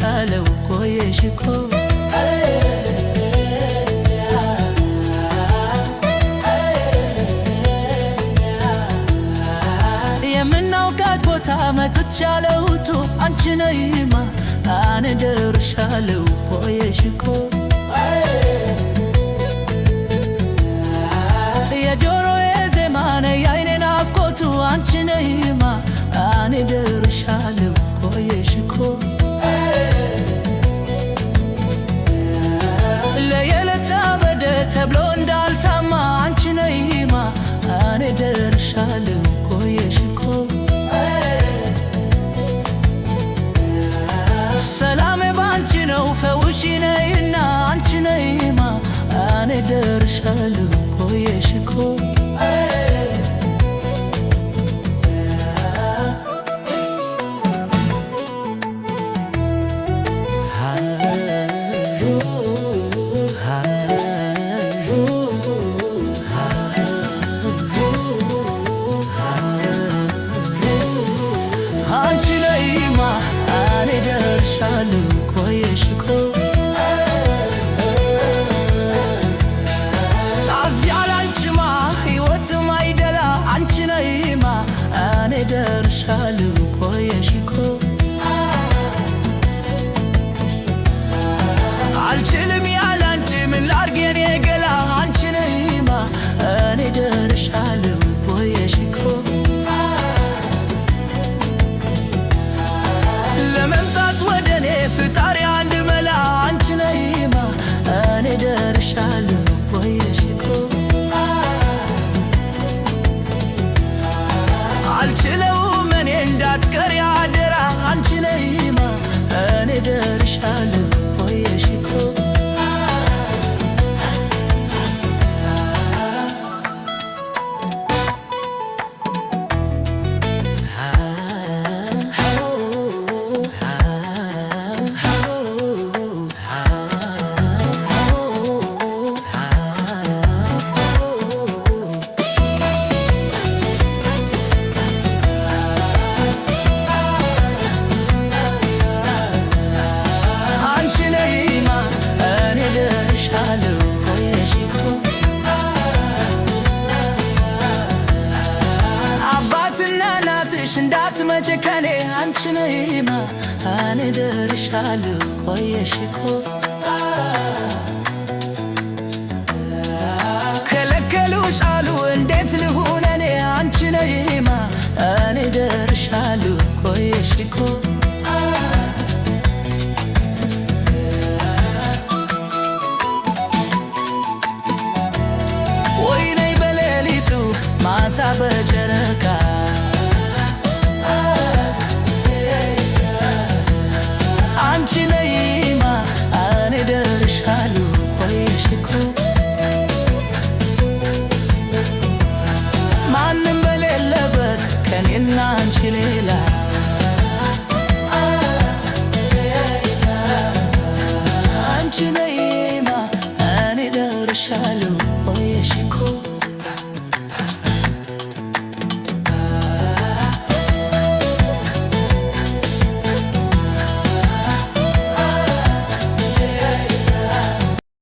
ደርሻለሁ ቆየሽ እኮ የምናውቃት ቦታ መጥቻለሁቱ አንቺ ነይማ እኔ ደርሻለሁ ቆየሽ እኮ የጆሮዬ ዜማ ነይ የዓይኔ ናፍቆቱ አንቺ ነይማ እኔ ደርሻለሁ ቆየሽ እኮ ለየለታ በደ ተብሎ እንዳልታማ አንቺ ነይማ እኔ ደርሻለሁ ቆየሽ እኮ ሰላሜ ባንቺ ነው ፈውሺ ነይና አንቺ ነይማ እኔ ደርሻለሁ ቆየሽ እኮ አንቺ ነይማ እኔ ደርሻለሁ ቆየሽ እኮ ሳዝን ያላንቺማ ሕይወትም አይደላ አንቺ ነይማ እኔ ደርሻለሁ ቆየሽ እኮ አልችልም ያላንቺ ምን ላድርግ የኔ ገላ አንቺ ነይማ እኔ ደርሻለሁ ቆየሽ እኮ ለመምጣት ወደ እኔ ፍጣሪ አንድ መላ አንቺ ነይማ እኔ ደርሻለሁ ቆየሽ እኮ አልችለውም እኔ እንዳትቀሪ አደራ አንቺ ነይማ እኔ ደርሻለሁ ቆየሽ እኮ አባትና እናትሽ እንዳትመጪ ከኔ አንቺ ነይማ እኔ ደርሻለሁ ቆየሽ እኮ